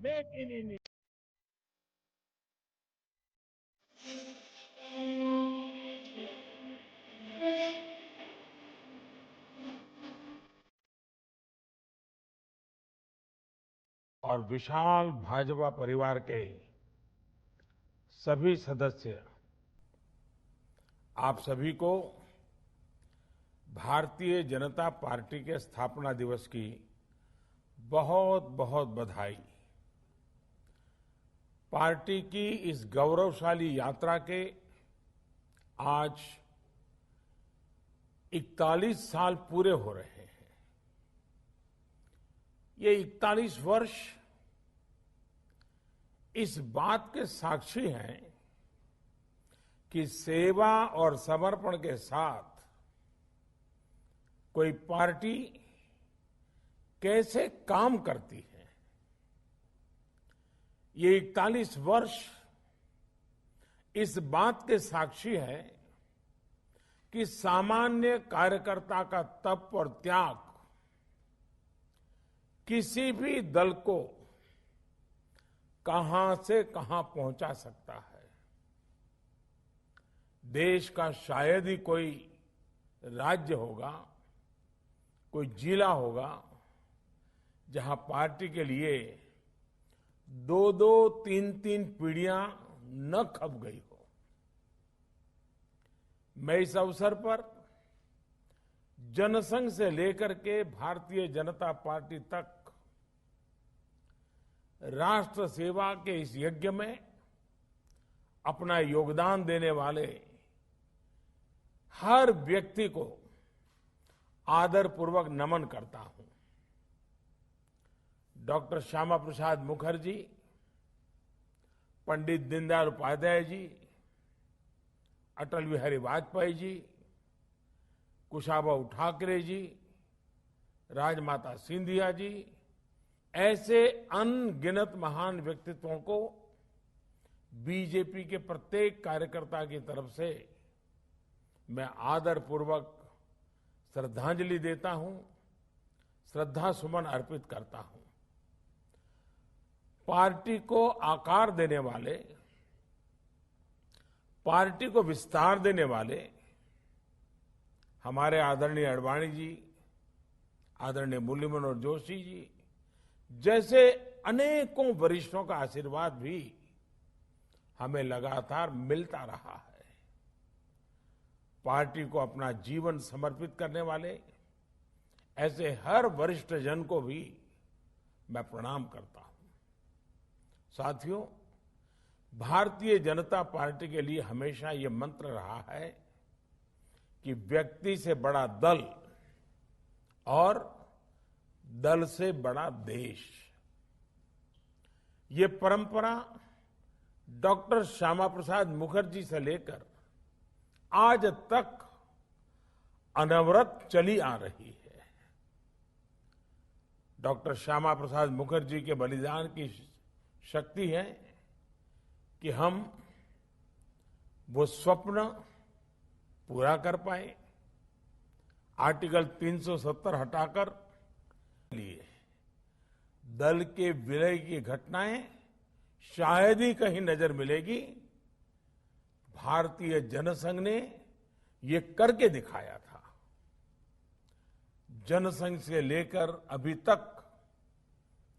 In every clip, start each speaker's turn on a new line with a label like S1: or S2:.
S1: Make in India. और विशाल भाजपा परिवार के सभी सदस्य, आप सभी को भारतीय जनता पार्टी के स्थापना दिवस की बहुत बहुत बधाई। पार्टी की इस गौरवशाली यात्रा के आज 41 साल पूरे हो रहे हैं। ये 41 वर्ष इस बात के साक्षी हैं कि सेवा और समर्पण के साथ कोई पार्टी कैसे काम करती है। ये 41 वर्ष इस बात के साक्षी है कि सामान्य कार्यकर्ता का तप और त्याग किसी भी दल को कहां से कहां पहुंचा सकता है। देश का शायद ही कोई राज्य होगा, कोई जिला होगा, जहां पार्टी के लिए 2-2, 3-3 पीढ़ियां न खप गई हो। मैं इस अवसर पर जनसंघ से लेकर के भारतीय जनता पार्टी तक राष्ट्र सेवा के इस यज्ञ में अपना योगदान देने वाले हर व्यक्ति को आदरपूर्वक नमन करता हूं। डॉक्टर श्यामा प्रसाद मुखर्जी, पंडित दीनदयाल उपाध्याय जी, अटल बिहारी वाजपेयी जी, कुशाभाऊ ठाकरे जी, राजमाता सिंधिया जी, ऐसे अनगिनत महान व्यक्तित्वों को बीजेपी के प्रत्येक कार्यकर्ता की तरफ से मैं आदरपूर्वक श्रद्धांजलि देता हूं, श्रद्धा सुमन अर्पित करता हूं। पार्टी को आकार देने वाले, पार्टी को विस्तार देने वाले हमारे आदरणीय अडवाणी जी, आदरणीय मुरली मनोहर जोशी जी जैसे अनेकों वरिष्ठों का आशीर्वाद भी हमें लगातार मिलता रहा है। पार्टी को अपना जीवन समर्पित करने वाले ऐसे हर वरिष्ठ जन को भी मैं प्रणाम करता हूं। साथियों, भारतीय जनता पार्टी के लिए हमेशा ये मंत्र रहा है कि व्यक्ति से बड़ा दल और दल से बड़ा देश। ये परंपरा डॉक्टर श्यामा प्रसाद मुखर्जी से लेकर आज तक अनवरत चली आ रही है। डॉक्टर श्यामा प्रसाद मुखर्जी के बलिदान की शक्ति है कि हम वो स्वप्न पूरा कर पाए। आर्टिकल 370 हटाकर लिए दल के विलय की घटनाएं शायद ही कहीं नजर मिलेगी। भारतीय जनसंघ ने ये करके दिखाया था। जनसंघ से लेकर अभी तक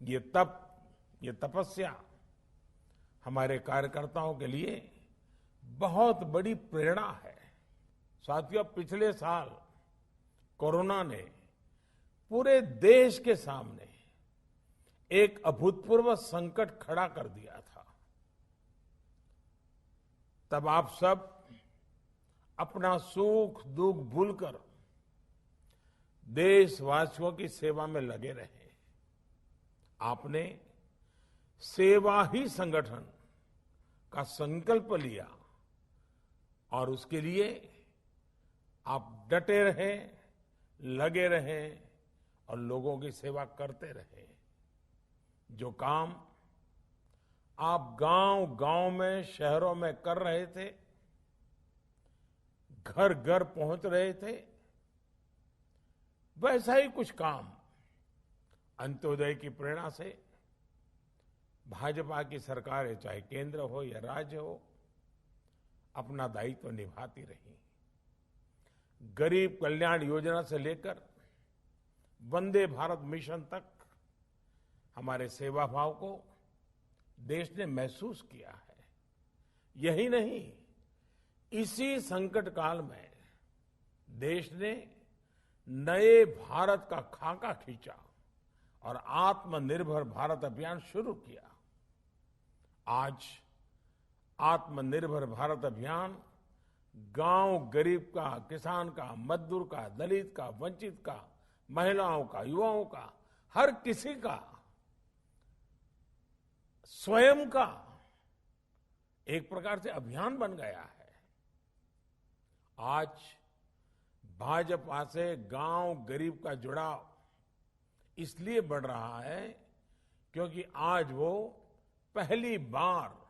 S1: ये तप, ये तपस्या हमारे कार्यकर्ताओं के लिए बहुत बड़ी प्रेरणा है। साथियों, पिछले साल कोरोना ने पूरे देश के सामने एक अभूतपूर्व संकट खड़ा कर दिया था। तब आप सब अपना सुख दुख भूलकर देशवासियों की सेवा में लगे रहे। आपने सेवा ही संगठन का संकल्प लिया और उसके लिए आप डटे रहे, लगे रहे और लोगों की सेवा करते रहे। जो काम आप गांव-गांव में, शहरों में कर रहे थे, घर घर पहुंच रहे थे, वैसा ही कुछ काम अंत्योदय की प्रेरणा से भाजपा की सरकारें चाहे केंद्र हो या राज्य हो, अपना दायित्व निभाती रही। गरीब कल्याण योजना से लेकर वंदे भारत मिशन तक हमारे सेवा भाव को देश ने महसूस किया है। यही नहीं, इसी संकट काल में देश ने नए भारत का खाका खींचा और आत्मनिर्भर भारत अभियान शुरू किया। आज आत्मनिर्भर भारत अभियान गांव गरीब का, किसान का, मजदूर का, दलित का, वंचित का, महिलाओं का, युवाओं का, हर किसी का स्वयं का एक प्रकार से अभियान बन गया है। आज भाजपा से गांव गरीब का जुड़ाव इसलिए बढ़ रहा है क्योंकि आज वो पहली बार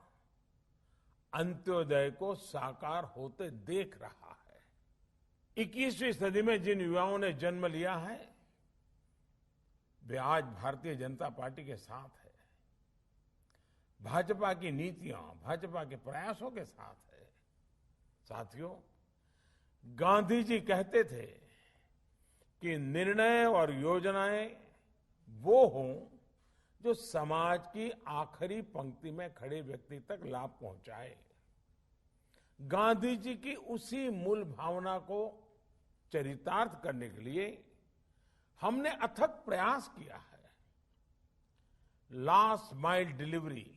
S1: अंत्योदय को साकार होते देख रहा है। 21वीं सदी में जिन युवाओं ने जन्म लिया है वे आज भारतीय जनता पार्टी के साथ है, भाजपा की नीतियां, भाजपा के प्रयासों के साथ है। साथियों, गांधी जी कहते थे कि निर्णय और योजनाएं वो हों जो समाज की आखिरी पंक्ति में खड़े व्यक्ति तक लाभ पहुंचाए। गांधी जी की उसी मूल भावना को चरितार्थ करने के लिए हमने अथक प्रयास किया है। लास्ट माइल डिलीवरी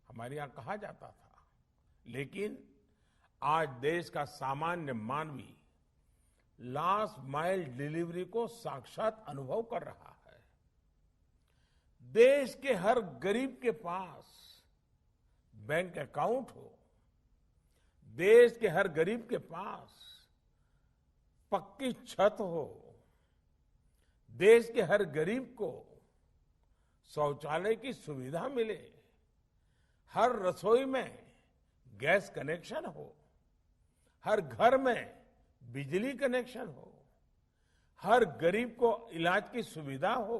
S1: हमारे यहां कहा जाता था, लेकिन आज देश का सामान्य मानवी लास्ट माइल डिलीवरी को साक्षात अनुभव कर रहा है। देश के हर गरीब के पास बैंक अकाउंट हो, देश के हर गरीब के पास पक्की छत हो, देश के हर गरीब को शौचालय की सुविधा मिले, हर रसोई में गैस कनेक्शन हो, हर घर में बिजली कनेक्शन हो, हर गरीब को इलाज की सुविधा हो,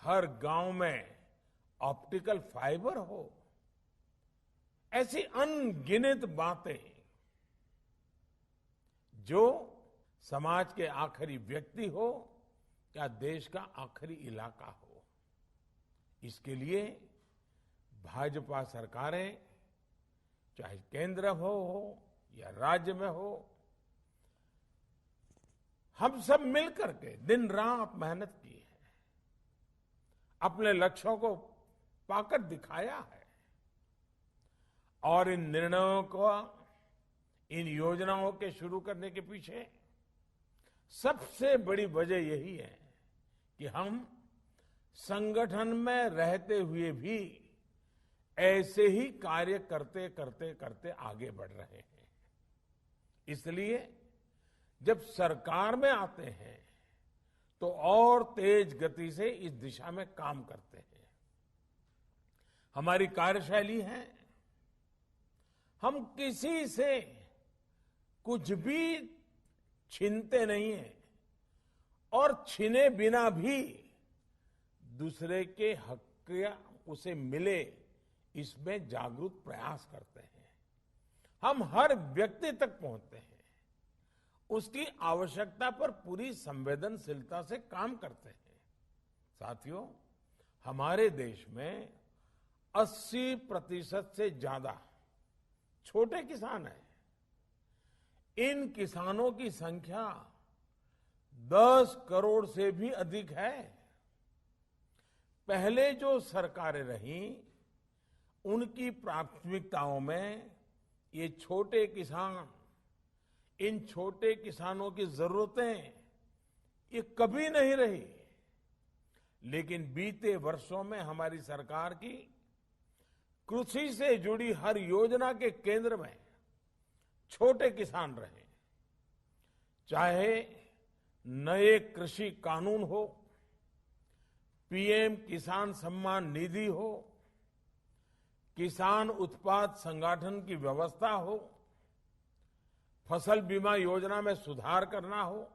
S1: हर गांव में ऑप्टिकल फाइबर हो। ऐसी अनगिनत बातें जो समाज के आखिरी व्यक्ति हो या देश का आखिरी इलाका हो, इसके लिए भाजपा सरकारें चाहे केंद्र हो या राज्य में हो, हम सब मिलकर के दिन रात मेहनत की है, अपने लक्ष्यों को पाकर दिखाया है। और इन निर्णयों को, इन योजनाओं के शुरू करने के पीछे सबसे बड़ी वजह यही है कि हम संगठन में रहते हुए भी ऐसे ही कार्य करते करते करते आगे बढ़ रहे हैं। इसलिए जब सरकार में आते हैं तो और तेज गति से इस दिशा में काम करते हैं। हमारी कार्यशैली है, हम किसी से कुछ भी छीनते नहीं हैं और छीने बिना भी दूसरे के हक उसे मिले इसमें जागरूक प्रयास करते हैं। हम हर व्यक्ति तक पहुंचते हैं, उसकी आवश्यकता पर पूरी संवेदनशीलता से काम करते हैं। साथियों, हमारे देश में 80% से ज्यादा छोटे किसान हैं। इन किसानों की संख्या 10 करोड़ से भी अधिक है। पहले जो सरकारें रहीं, उनकी प्राथमिकताओं में ये छोटे किसान, इन छोटे किसानों की जरूरतें ये कभी नहीं रही। लेकिन बीते वर्षों में हमारी सरकार की कृषि से जुड़ी हर योजना के केंद्र में छोटे किसान रहे। चाहे नए कृषि कानून हो, पीएम किसान सम्मान निधि हो, किसान उत्पाद संगठन की व्यवस्था हो, फसल बीमा योजना में सुधार करना हो,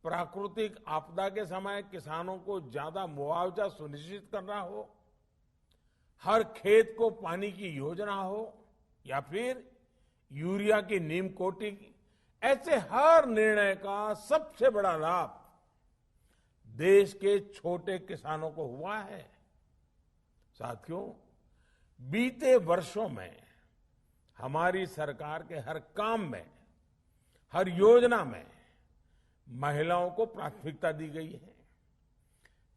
S1: प्राकृतिक आपदा के समय किसानों को ज्यादा मुआवजा सुनिश्चित करना हो, हर खेत को पानी की योजना हो, या फिर यूरिया की नीम कोटिंग, ऐसे हर निर्णय का सबसे बड़ा लाभ देश के छोटे किसानों को हुआ है। साथियों, बीते वर्षों में हमारी सरकार के हर काम में, हर योजना में महिलाओं को प्राथमिकता दी गई है।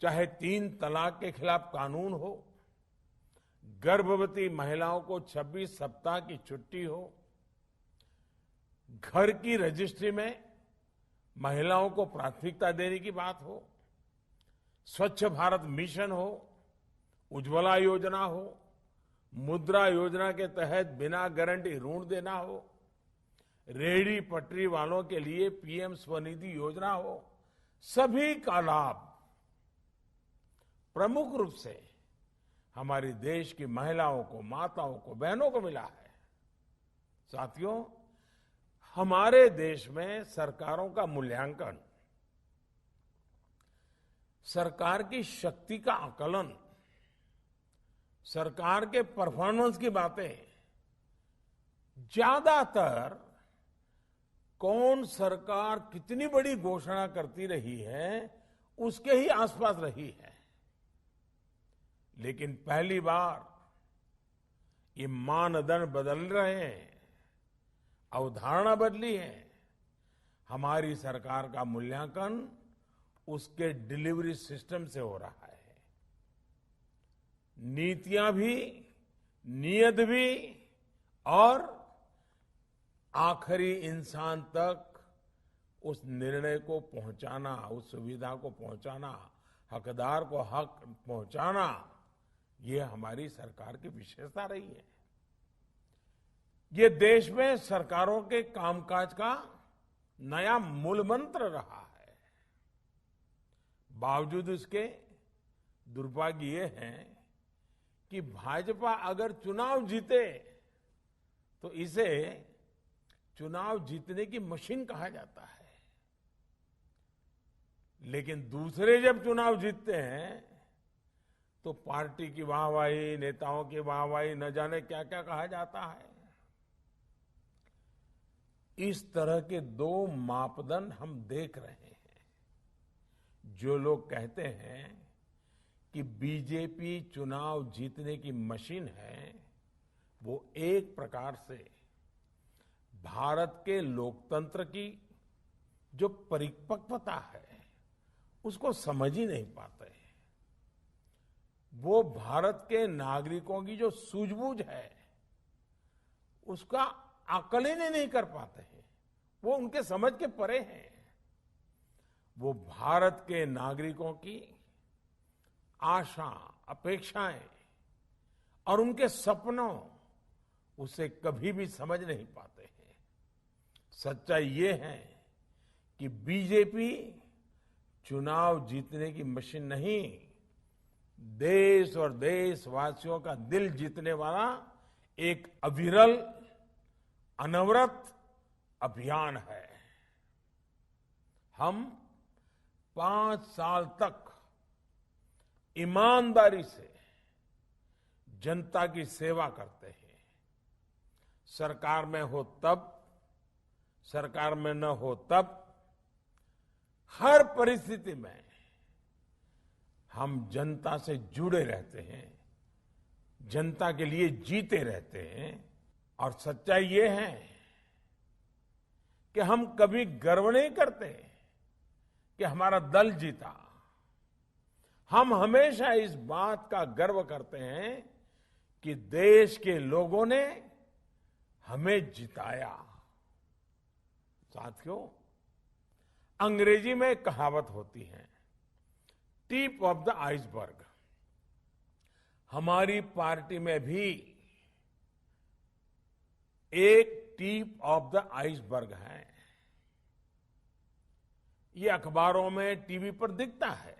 S1: चाहे 3 तलाक के खिलाफ कानून हो, गर्भवती महिलाओं को 26 सप्ताह की छुट्टी हो, घर की रजिस्ट्री में महिलाओं को प्राथमिकता देने की बात हो, स्वच्छ भारत मिशन हो, उज्ज्वला योजना हो, मुद्रा योजना के तहत बिना गारंटी ऋण देना हो, रेहड़ी पटरी वालों के लिए पीएम स्वनिधि योजना हो, सभी का लाभ प्रमुख रूप से हमारे देश की महिलाओं को, माताओं को, बहनों को मिला है। साथियों, हमारे देश में सरकारों का मूल्यांकन, सरकार की शक्ति का आकलन, सरकार के परफॉर्मेंस की बातें ज्यादातर कौन सरकार कितनी बड़ी घोषणा करती रही है उसके ही आसपास रही है। लेकिन पहली बार ये मानदंड बदल रहे हैं, अवधारणा बदली है। हमारी सरकार का मूल्यांकन उसके डिलीवरी सिस्टम से हो रहा है। नीतियां भी, नीयत भी और आखिरी इंसान तक उस निर्णय को पहुंचाना, उस सुविधा को पहुंचाना, हकदार को हक पहुंचाना, ये हमारी सरकार की विशेषता रही है। ये देश में सरकारों के कामकाज का नया मूल मंत्र रहा है। बावजूद इसके दुर्भाग्य ये है कि भाजपा अगर चुनाव जीते तो इसे चुनाव जीतने की मशीन कहा जाता है, लेकिन दूसरे जब चुनाव जीतते हैं तो पार्टी की वाहवाही, नेताओं की वाहवाही, न जाने क्या क्या कहा जाता है। इस तरह के 2 मापदंड हम देख रहे हैं। जो लोग कहते हैं कि बीजेपी चुनाव जीतने की मशीन है, वो एक प्रकार से भारत के लोकतंत्र की जो परिपक्वता है उसको समझ ही नहीं पाते। वो भारत के नागरिकों की जो सूझबूझ है उसका आकलन ही नहीं कर पाते हैं। वो उनके समझ के परे हैं। वो भारत के नागरिकों की आशा, अपेक्षाएं और उनके सपनों उसे कभी भी समझ नहीं पाते हैं। सच्चाई ये है कि बीजेपी चुनाव जीतने की मशीन नहीं, देश और देशवासियों का दिल जीतने वाला एक अविरल, अनवरत अभियान है। हम 5 साल तक ईमानदारी से जनता की सेवा करते हैं। सरकार में हो तब, सरकार में न हो तब, हर परिस्थिति में हम जनता से जुड़े रहते हैं, जनता के लिए जीते रहते हैं। और सच्चाई ये है कि हम कभी गर्व नहीं करते कि हमारा दल जीता। हम हमेशा इस बात का गर्व करते हैं कि देश के लोगों ने हमें जिताया। साथियों, अंग्रेजी में एक कहावत होती है, टिप ऑफ द आइसबर्ग। हमारी पार्टी में भी एक टिप ऑफ द आइसबर्ग है। ये अखबारों में, टीवी पर दिखता है,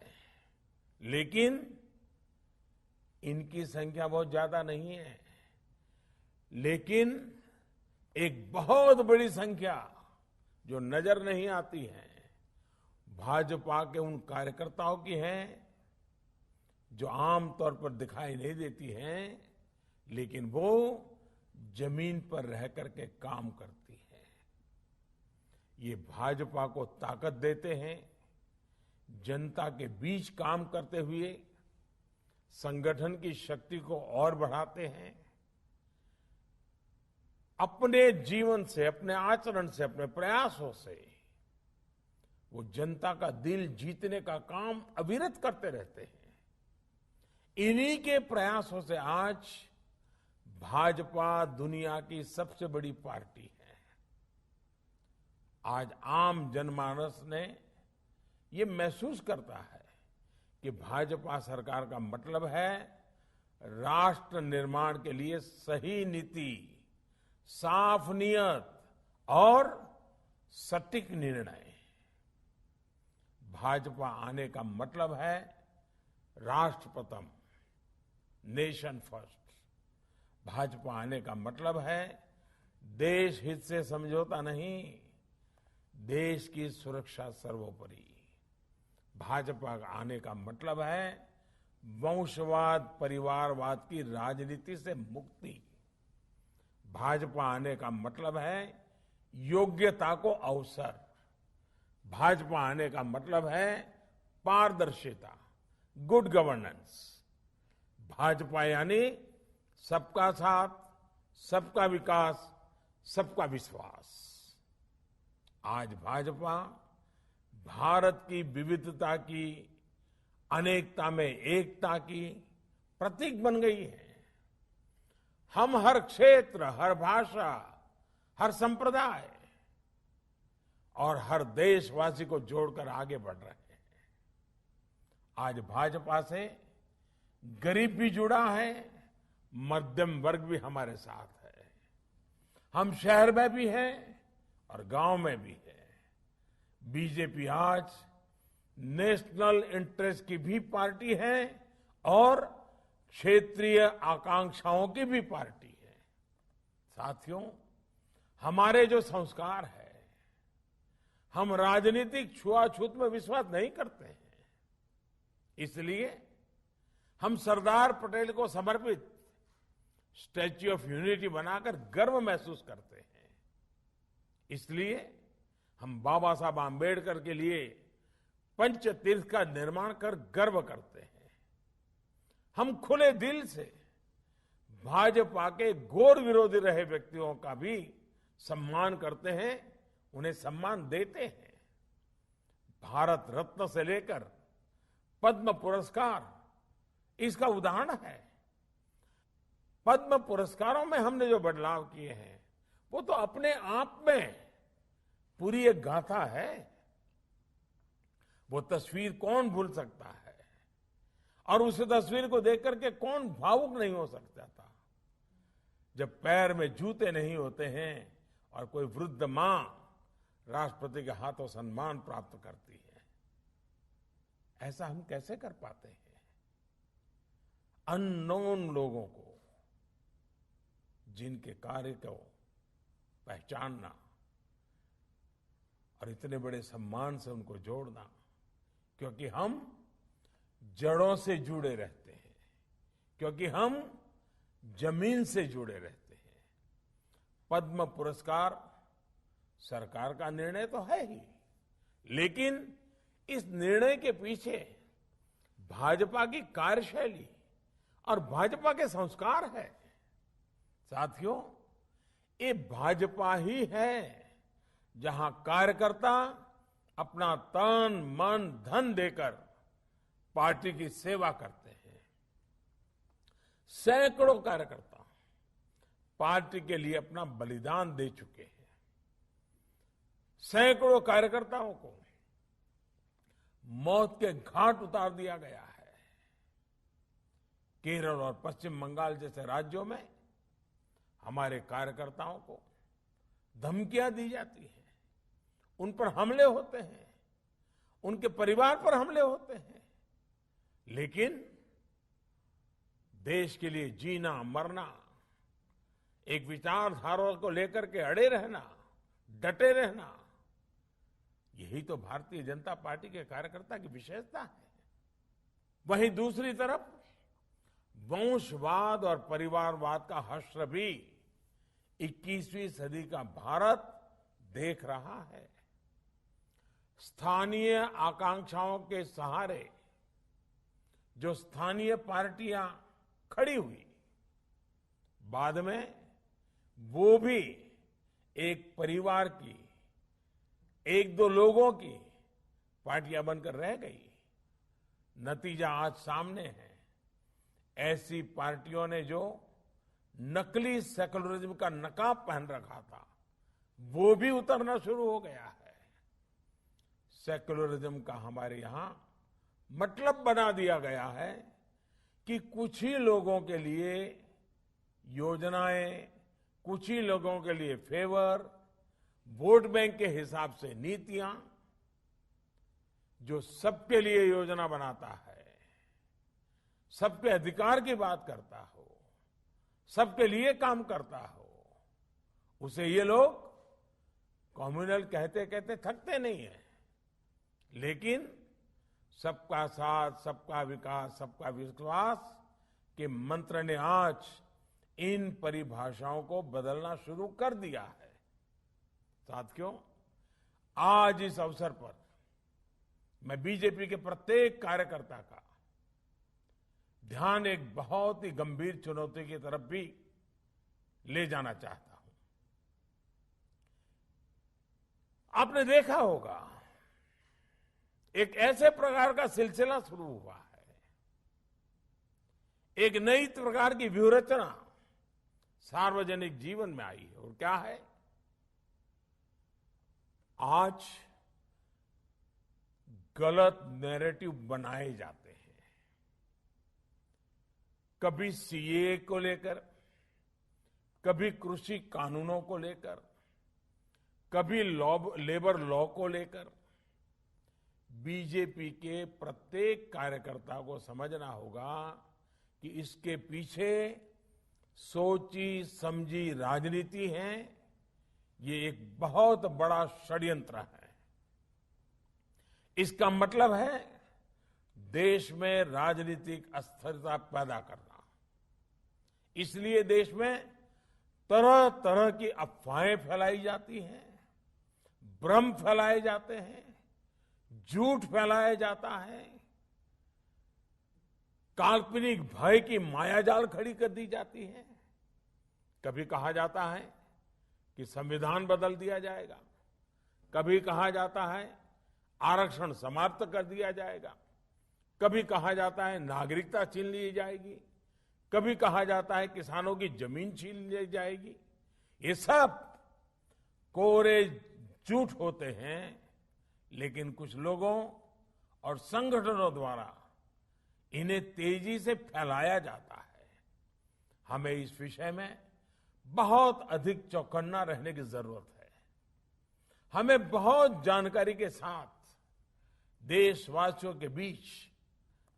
S1: लेकिन इनकी संख्या बहुत ज्यादा नहीं है। लेकिन एक बहुत बड़ी संख्या जो नजर नहीं आती है, भाजपा के उन कार्यकर्ताओं की है जो आमतौर पर दिखाई नहीं देती हैं, लेकिन वो जमीन पर रह करके काम करती है। ये भाजपा को ताकत देते हैं, जनता के बीच काम करते हुए संगठन की शक्ति को और बढ़ाते हैं। अपने जीवन से, अपने आचरण से, अपने प्रयासों से वो जनता का दिल जीतने का काम अविरत करते रहते हैं। इन्हीं के प्रयासों से आज भाजपा दुनिया की सबसे बड़ी पार्टी है। आज आम जनमानस ने ये महसूस करता है कि भाजपा सरकार का मतलब है राष्ट्र निर्माण के लिए सही नीति, साफ नियत और सटीक निर्णय। भाजपा आने का मतलब है राष्ट्र प्रथम, नेशन फर्स्ट। भाजपा आने का मतलब है देश हित से समझौता नहीं, देश की सुरक्षा सर्वोपरि। भाजपा आने का मतलब है वंशवाद, परिवारवाद की राजनीति से मुक्ति। भाजपा आने का मतलब है योग्यता को अवसर। भाजपा आने का मतलब है पारदर्शिता, गुड गवर्नेंस। भाजपा यानी सबका साथ, सबका विकास, सबका विश्वास। आज भाजपा भारत की विविधता की, अनेकता में एकता की प्रतीक बन गई है। हम हर क्षेत्र, हर भाषा, हर संप्रदाय और हर देशवासी को जोड़कर आगे बढ़ रहे हैं। आज भाजपा से गरीब भी जुड़ा है, मध्यम वर्ग भी हमारे साथ है। हम शहर में भी हैं और गांव में भी है। बीजेपी आज नेशनल इंटरेस्ट की भी पार्टी है और क्षेत्रीय आकांक्षाओं की भी पार्टी है। साथियों, हमारे जो संस्कार है, हम राजनीतिक छुआछूत में विश्वास नहीं करते हैं। इसलिए हम सरदार पटेल को समर्पित स्टैच्यू ऑफ यूनिटी बनाकर गर्व महसूस करते हैं। इसलिए हम बाबा साहब आम्बेडकर के लिए पंचतीर्थ का निर्माण कर गर्व करते हैं। हम खुले दिल से भाजपा के घोर विरोधी रहे व्यक्तियों का भी सम्मान करते हैं, उन्हें सम्मान देते हैं। भारत रत्न से लेकर पद्म पुरस्कार इसका उदाहरण है। पद्म पुरस्कारों में हमने जो बदलाव किए हैं वो तो अपने आप में पूरी एक गाथा है। वो तस्वीर कौन भूल सकता है और उस तस्वीर को देख करके कौन भावुक नहीं हो सकता था। जब पैर में जूते नहीं होते हैं और कोई वृद्ध मां राष्ट्रपति के हाथों सम्मान प्राप्त करती है, ऐसा हम कैसे कर पाते हैं। अननोन लोगों को, जिनके कार्य को पहचानना और इतने बड़े सम्मान से उनको जोड़ना, क्योंकि हम जड़ों से जुड़े रहते हैं, क्योंकि हम जमीन से जुड़े रहते हैं। पद्म पुरस्कार सरकार का निर्णय तो है ही, लेकिन इस निर्णय के पीछे भाजपा की कार्यशैली और भाजपा के संस्कार है। साथियों, ये भाजपा ही है जहां कार्यकर्ता अपना तन, मन, धन देकर पार्टी की सेवा करते हैं। सैकड़ों कार्यकर्ता पार्टी के लिए अपना बलिदान दे चुके हैं। सैकड़ों कार्यकर्ताओं को मौत के घाट उतार दिया गया है। केरल और पश्चिम बंगाल जैसे राज्यों में हमारे कार्यकर्ताओं को धमकियां दी जाती हैं, उन पर हमले होते हैं, उनके परिवार पर हमले होते हैं, लेकिन देश के लिए जीना मरना, एक विचारधारा को लेकर के अड़े रहना, डटे रहना, यही तो भारतीय जनता पार्टी के कार्यकर्ता की विशेषता है। वहीं दूसरी तरफ वंशवाद और परिवारवाद का हश्र भी 21वीं सदी का भारत देख रहा है। स्थानीय आकांक्षाओं के सहारे जो स्थानीय पार्टियां खड़ी हुई, बाद में वो भी एक परिवार की, एक दो लोगों की पार्टियां बनकर रह गई। नतीजा आज सामने है। ऐसी पार्टियों ने जो नकली सेकुलरिज्म का नकाब पहन रखा था, वो भी उतरना शुरू हो गया है। सेकुलरिज्म का हमारे यहां मतलब बना दिया गया है कि कुछ ही लोगों के लिए योजनाएं, कुछ ही लोगों के लिए फेवर, वोट बैंक के हिसाब से नीतियां। जो सबके लिए योजना बनाता है, सबके अधिकार की बात करता हो, सबके लिए काम करता हो, उसे ये लोग कम्युनल कहते कहते थकते नहीं है। लेकिन सबका साथ, सबका विकास, सबका विश्वास के मंत्र ने आज इन परिभाषाओं को बदलना शुरू कर दिया है। साथियों, आज इस अवसर पर मैं बीजेपी के प्रत्येक कार्यकर्ता का ध्यान एक बहुत ही गंभीर चुनौती की तरफ भी ले जाना चाहता हूं। आपने देखा होगा, एक ऐसे प्रकार का सिलसिला शुरू हुआ है, एक नई प्रकार की व्यूहरचना सार्वजनिक जीवन में आई है। और क्या है? आज गलत नैरेटिव बनाए जाते हैं। कभी सीए को लेकर, कभी कृषि कानूनों को लेकर, कभी लेबर लॉ को लेकर। बीजेपी के प्रत्येक कार्यकर्ता को समझना होगा कि इसके पीछे सोची समझी राजनीति है। ये एक बहुत बड़ा षड्यंत्र है। इसका मतलब है देश में राजनीतिक अस्थिरता पैदा करना। इसलिए देश में तरह तरह की अफवाहें फैलाई जाती हैं, भ्रम फैलाए जाते हैं, झूठ फैलाया जाता है, काल्पनिक भय की मायाजाल खड़ी कर दी जाती है। कभी कहा जाता है कि संविधान बदल दिया जाएगा, कभी कहा जाता है आरक्षण समाप्त कर दिया जाएगा, कभी कहा जाता है नागरिकता छीन ली जाएगी, कभी कहा जाता है किसानों की जमीन छीन ली जाएगी। ये सब कोरे झूठ होते हैं, लेकिन कुछ लोगों और संगठनों द्वारा इन्हें तेजी से फैलाया जाता है। हमें इस विषय में बहुत अधिक चौकन्ना रहने की जरूरत है। हमें बहुत जानकारी के साथ देशवासियों के बीच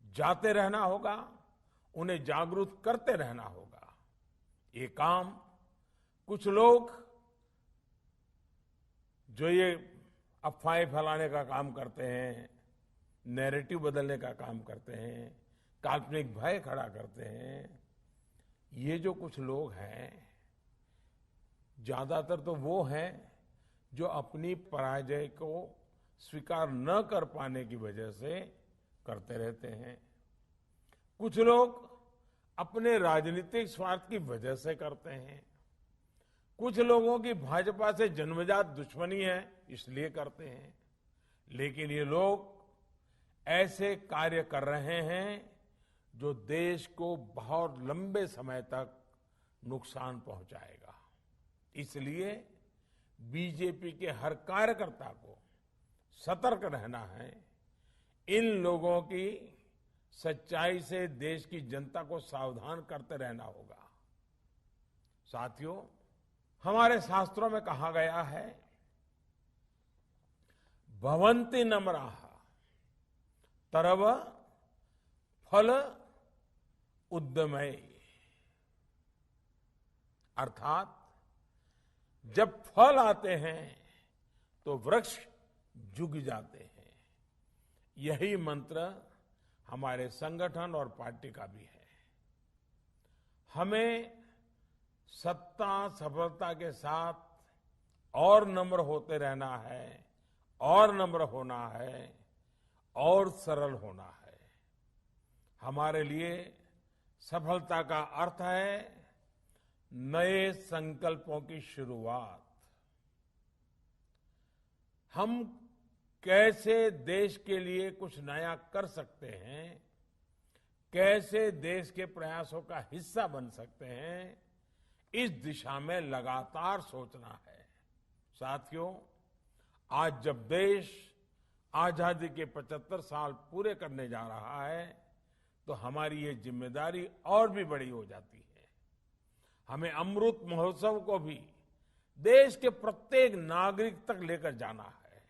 S1: जाते रहना होगा, उन्हें जागरूक करते रहना होगा। ये काम कुछ लोग जो ये अफवाहें फैलाने का काम करते हैं, नैरेटिव बदलने का काम करते हैं, काल्पनिक भय खड़ा करते हैं, ये जो कुछ लोग हैं, ज्यादातर तो वो हैं जो अपनी पराजय को स्वीकार न कर पाने की वजह से करते रहते हैं। कुछ लोग अपने राजनीतिक स्वार्थ की वजह से करते हैं। कुछ लोगों की भाजपा से जन्मजात दुश्मनी है, इसलिए करते हैं। लेकिन ये लोग ऐसे कार्य कर रहे हैं जो देश को बहुत लंबे समय तक नुकसान पहुंचाएगा। इसलिए बीजेपी के हर कार्यकर्ता को सतर्क रहना है। इन लोगों की सच्चाई से देश की जनता को सावधान करते रहना होगा। साथियों, हमारे शास्त्रों में कहा गया है, भवन्ति नम्राः तरव फल उद्यमय। अर्थात जब फल आते हैं तो वृक्ष झुक जाते हैं। यही मंत्र हमारे संगठन और पार्टी का भी है। हमें सत्ता सफलता के साथ और नम्र होते रहना है, और नम्र होना है, और सरल होना है। हमारे लिए सफलता का अर्थ है नए संकल्पों की शुरुआत। हम कैसे देश के लिए कुछ नया कर सकते हैं, कैसे देश के प्रयासों का हिस्सा बन सकते हैं, इस दिशा में लगातार सोचना है। साथियों, आज जब देश आजादी के 75 साल पूरे करने जा रहा है, तो हमारी ये जिम्मेदारी और भी बड़ी हो जाती है। हमें अमृत महोत्सव को भी देश के प्रत्येक नागरिक तक लेकर जाना है,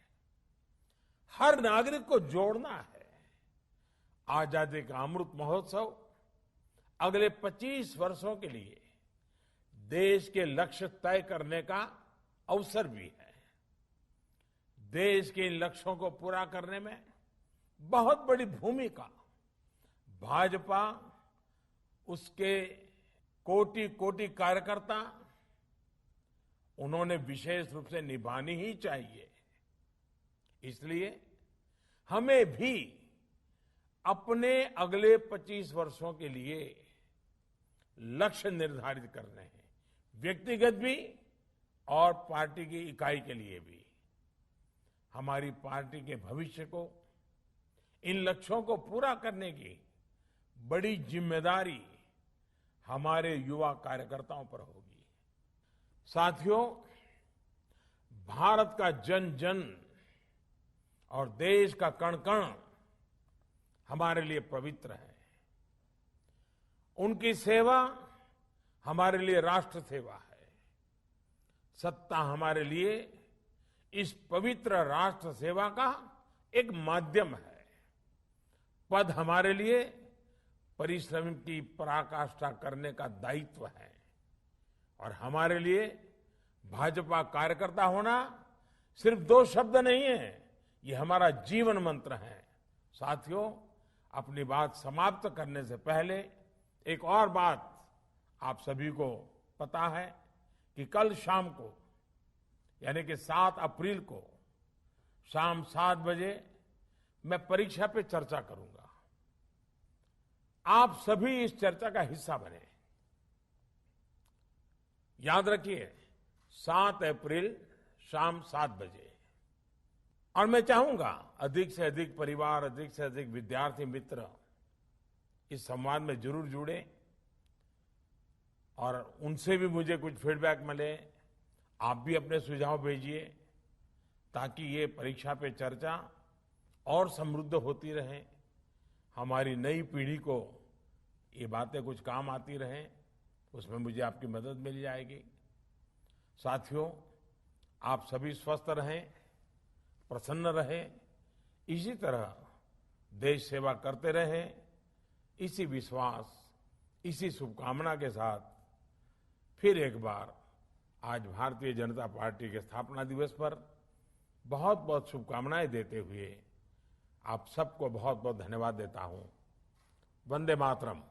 S1: हर नागरिक को जोड़ना है। आजादी का अमृत महोत्सव अगले 25 वर्षों के लिए देश के लक्ष्य तय करने का अवसर भी है। देश के इन लक्ष्यों को पूरा करने में बहुत बड़ी भूमिका भाजपा, उसके कोटि कोटि कार्यकर्ता, उन्होंने विशेष रूप से निभानी ही चाहिए। इसलिए हमें भी अपने अगले 25 वर्षों के लिए लक्ष्य निर्धारित करने हैं, व्यक्तिगत भी और पार्टी की इकाई के लिए भी। हमारी पार्टी के भविष्य को, इन लक्ष्यों को पूरा करने की बड़ी जिम्मेदारी हमारे युवा कार्यकर्ताओं पर होगी। साथियों, भारत का जन जन और देश का कण कण हमारे लिए पवित्र है। उनकी सेवा हमारे लिए राष्ट्र सेवा है। सत्ता हमारे लिए इस पवित्र राष्ट्र सेवा का एक माध्यम है। पद हमारे लिए परिश्रम की पराकाष्ठा करने का दायित्व है। और हमारे लिए भाजपा कार्यकर्ता होना सिर्फ 2 शब्द नहीं है, ये हमारा जीवन मंत्र है। साथियों, अपनी बात समाप्त करने से पहले एक और बात आप सभी को पता है कि कल शाम को, यानी कि 7 अप्रैल को शाम 7 बजे मैं परीक्षा पे चर्चा करूंगा। आप सभी इस चर्चा का हिस्सा बने। याद रखिए, 7 अप्रैल शाम 7 बजे। और मैं चाहूंगा अधिक से अधिक परिवार, अधिक से अधिक विद्यार्थी मित्र इस संवाद में जरूर जुड़े और उनसे भी मुझे कुछ फीडबैक मिले। आप भी अपने सुझाव भेजिए ताकि ये परीक्षा पे चर्चा और समृद्ध होती रहे, हमारी नई पीढ़ी को ये बातें कुछ काम आती रहें, उसमें मुझे आपकी मदद मिल जाएगी। साथियों, आप सभी स्वस्थ रहें, प्रसन्न रहें, इसी तरह देश सेवा करते रहें, इसी विश्वास, इसी शुभकामना के साथ फिर एक बार आज भारतीय जनता पार्टी के स्थापना दिवस पर बहुत बहुत शुभकामनाएं देते हुए आप सबको बहुत बहुत धन्यवाद देता हूं। वंदे मातरम।